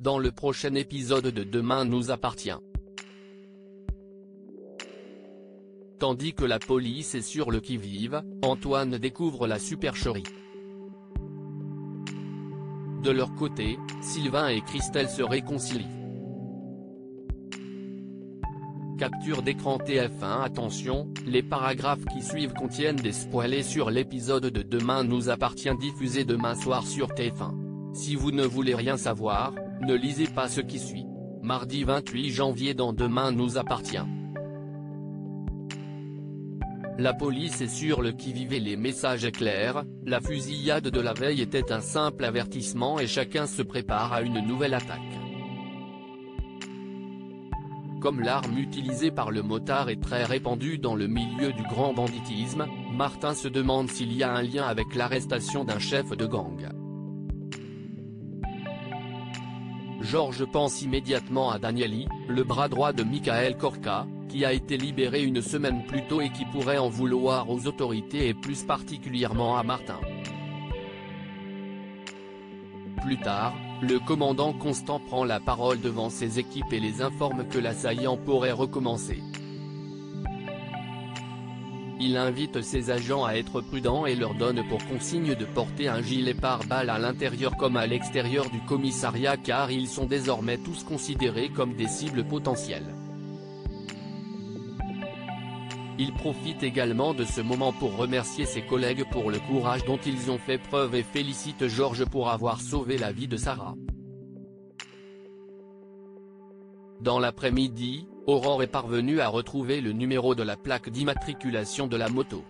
dans le prochain épisode de Demain nous appartient. Tandis que la police est sur le qui-vive, Antoine découvre la supercherie. De leur côté, Sylvain et Christelle se réconcilient. Capture d'écran TF1. Attention, les paragraphes qui suivent contiennent des spoilers sur l'épisode de Demain nous appartient diffusé demain soir sur TF1. Si vous ne voulez rien savoir, ne lisez pas ce qui suit. Mardi 28 janvier dans Demain nous appartient. La police est sur le qui-vive et les messages clairs, la fusillade de la veille était un simple avertissement et chacun se prépare à une nouvelle attaque. Comme l'arme utilisée par le motard est très répandue dans le milieu du grand banditisme, Martin se demande s'il y a un lien avec l'arrestation d'un chef de gang. Georges pense immédiatement à Danieli, le bras droit de Michael Corca, qui a été libéré une semaine plus tôt et qui pourrait en vouloir aux autorités et plus particulièrement à Martin. Plus tard, le commandant Constant prend la parole devant ses équipes et les informe que l'assaillant pourrait recommencer. Il invite ses agents à être prudents et leur donne pour consigne de porter un gilet pare-balles à l'intérieur comme à l'extérieur du commissariat car ils sont désormais tous considérés comme des cibles potentielles. Il profite également de ce moment pour remercier ses collègues pour le courage dont ils ont fait preuve et félicite Georges pour avoir sauvé la vie de Sarah. Dans l'après-midi, Aurore est parvenue à retrouver le numéro de la plaque d'immatriculation de la moto.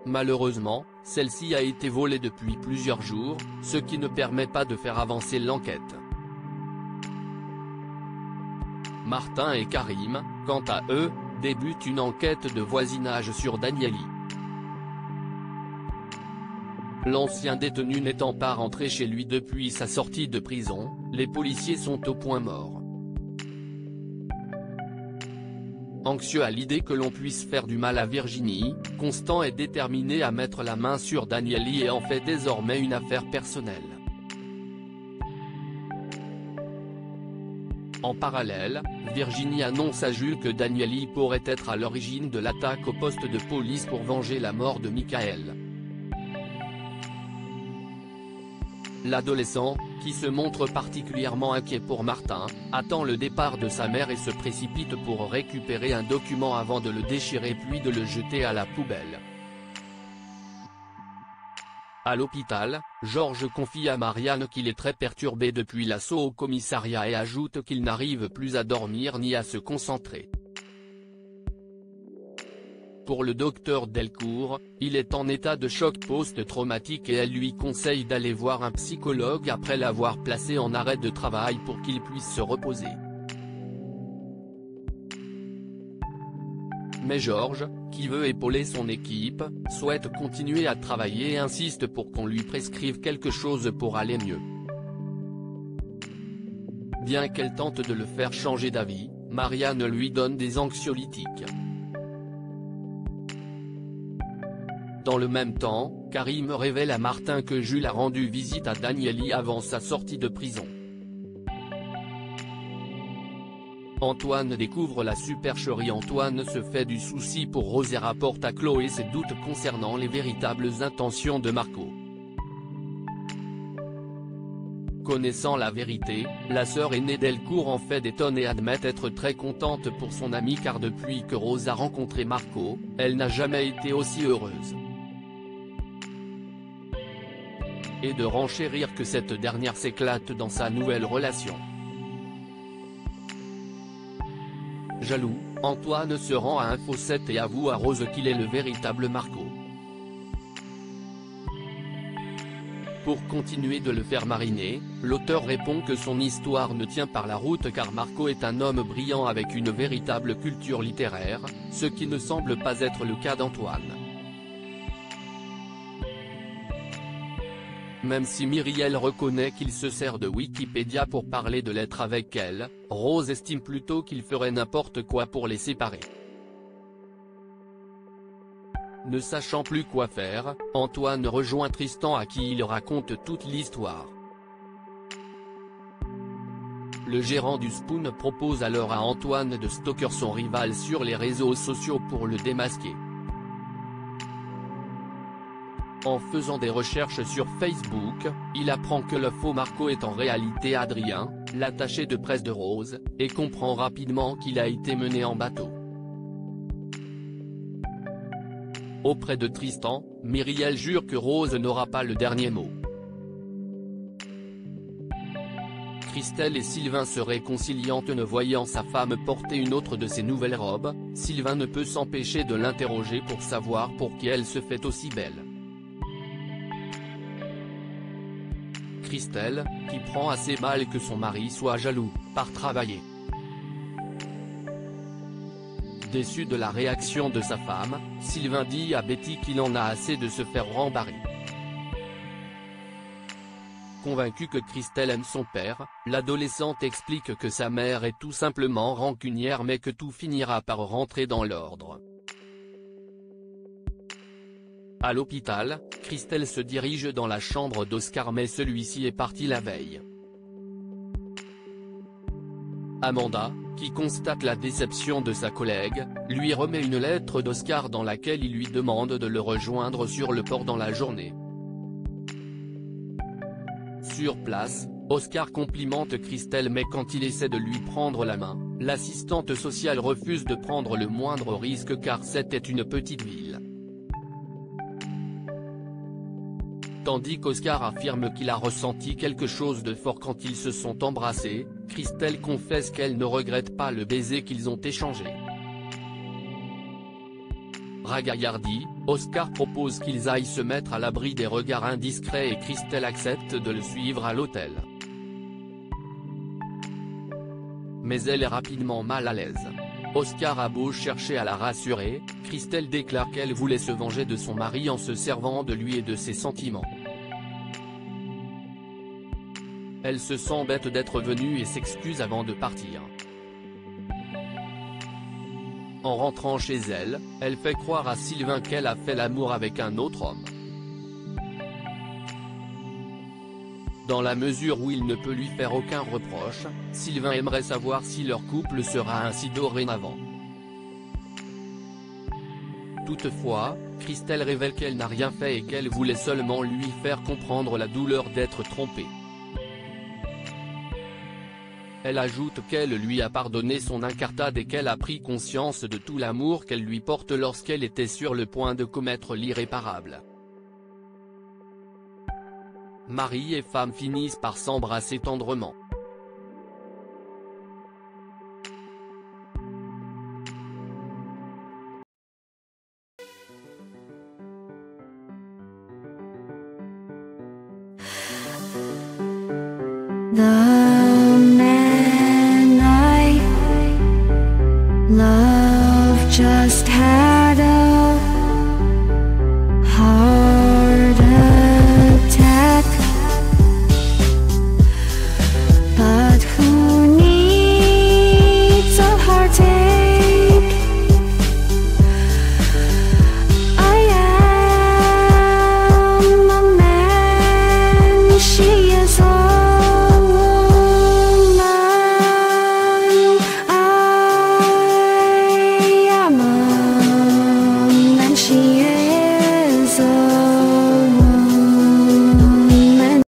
Malheureusement, celle-ci a été volée depuis plusieurs jours, ce qui ne permet pas de faire avancer l'enquête. Martin et Karim, quant à eux, débutent une enquête de voisinage sur Danieli. L'ancien détenu n'étant pas rentré chez lui depuis sa sortie de prison, les policiers sont au point mort. Anxieux à l'idée que l'on puisse faire du mal à Virginie, Constant est déterminé à mettre la main sur Danieli et en fait désormais une affaire personnelle. En parallèle, Virginie annonce à Jules que Danieli pourrait être à l'origine de l'attaque au poste de police pour venger la mort de Michael. L'adolescent, qui se montre particulièrement inquiet pour Martin, attend le départ de sa mère et se précipite pour récupérer un document avant de le déchirer puis de le jeter à la poubelle. À l'hôpital, Georges confie à Marianne qu'il est très perturbé depuis l'assaut au commissariat et ajoute qu'il n'arrive plus à dormir ni à se concentrer. Pour le docteur Delcourt, il est en état de choc post-traumatique et elle lui conseille d'aller voir un psychologue après l'avoir placé en arrêt de travail pour qu'il puisse se reposer. Mais Georges, qui veut épauler son équipe, souhaite continuer à travailler et insiste pour qu'on lui prescrive quelque chose pour aller mieux. Bien qu'elle tente de le faire changer d'avis, Marianne lui donne des anxiolytiques. Dans le même temps, Karim révèle à Martin que Jules a rendu visite à Danieli avant sa sortie de prison. Antoine découvre la supercherie. Antoine se fait du souci pour Rose et rapporte à Chloé ses doutes concernant les véritables intentions de Marco. Connaissant la vérité, la sœur aînée Delcourt en fait des tonnes et admet être très contente pour son amie car depuis que Rose a rencontré Marco, elle n'a jamais été aussi heureuse. Et de renchérir que cette dernière s'éclate dans sa nouvelle relation. Jaloux, Antoine se rend à Info 7 et avoue à Rose qu'il est le véritable Marco. Pour continuer de le faire mariner, l'auteur répond que son histoire ne tient par la route car Marco est un homme brillant avec une véritable culture littéraire, ce qui ne semble pas être le cas d'Antoine. Même si Myriel reconnaît qu'il se sert de Wikipédia pour parler de l'être avec elle, Rose estime plutôt qu'il ferait n'importe quoi pour les séparer. Ne sachant plus quoi faire, Antoine rejoint Tristan à qui il raconte toute l'histoire. Le gérant du Spoon propose alors à Antoine de stalker son rival sur les réseaux sociaux pour le démasquer. En faisant des recherches sur Facebook, il apprend que le faux Marco est en réalité Adrien, l'attaché de presse de Rose, et comprend rapidement qu'il a été mené en bateau. Auprès de Tristan, Myriel jure que Rose n'aura pas le dernier mot. Christelle et Sylvain se réconcilient ne voyant sa femme porter une autre de ses nouvelles robes. Sylvain ne peut s'empêcher de l'interroger pour savoir pour qui elle se fait aussi belle. Christelle, qui prend assez mal que son mari soit jaloux, part travailler. Déçu de la réaction de sa femme, Sylvain dit à Betty qu'il en a assez de se faire rembarrer. Convaincu que Christelle aime son père, l'adolescente explique que sa mère est tout simplement rancunière mais que tout finira par rentrer dans l'ordre. À l'hôpital, Christelle se dirige dans la chambre d'Oscar mais celui-ci est parti la veille. Amanda, qui constate la déception de sa collègue, lui remet une lettre d'Oscar dans laquelle il lui demande de le rejoindre sur le port dans la journée. Sur place, Oscar complimente Christelle mais quand il essaie de lui prendre la main, l'assistante sociale refuse de prendre le moindre risque car c'était une petite ville. Tandis qu'Oscar affirme qu'il a ressenti quelque chose de fort quand ils se sont embrassés, Christelle confesse qu'elle ne regrette pas le baiser qu'ils ont échangé. Ragaillardi, Oscar propose qu'ils aillent se mettre à l'abri des regards indiscrets et Christelle accepte de le suivre à l'hôtel. Mais elle est rapidement mal à l'aise. Oscar a beau chercher à la rassurer, Christelle déclare qu'elle voulait se venger de son mari en se servant de lui et de ses sentiments. Elle se sent bête d'être venue et s'excuse avant de partir. En rentrant chez elle, elle fait croire à Sylvain qu'elle a fait l'amour avec un autre homme. Dans la mesure où il ne peut lui faire aucun reproche, Sylvain aimerait savoir si leur couple sera ainsi dorénavant. Toutefois, Christelle révèle qu'elle n'a rien fait et qu'elle voulait seulement lui faire comprendre la douleur d'être trompée. Elle ajoute qu'elle lui a pardonné son incartade et qu'elle a pris conscience de tout l'amour qu'elle lui porte lorsqu'elle était sur le point de commettre l'irréparable. Mari et femme finissent par s'embrasser tendrement. Love just had a heart.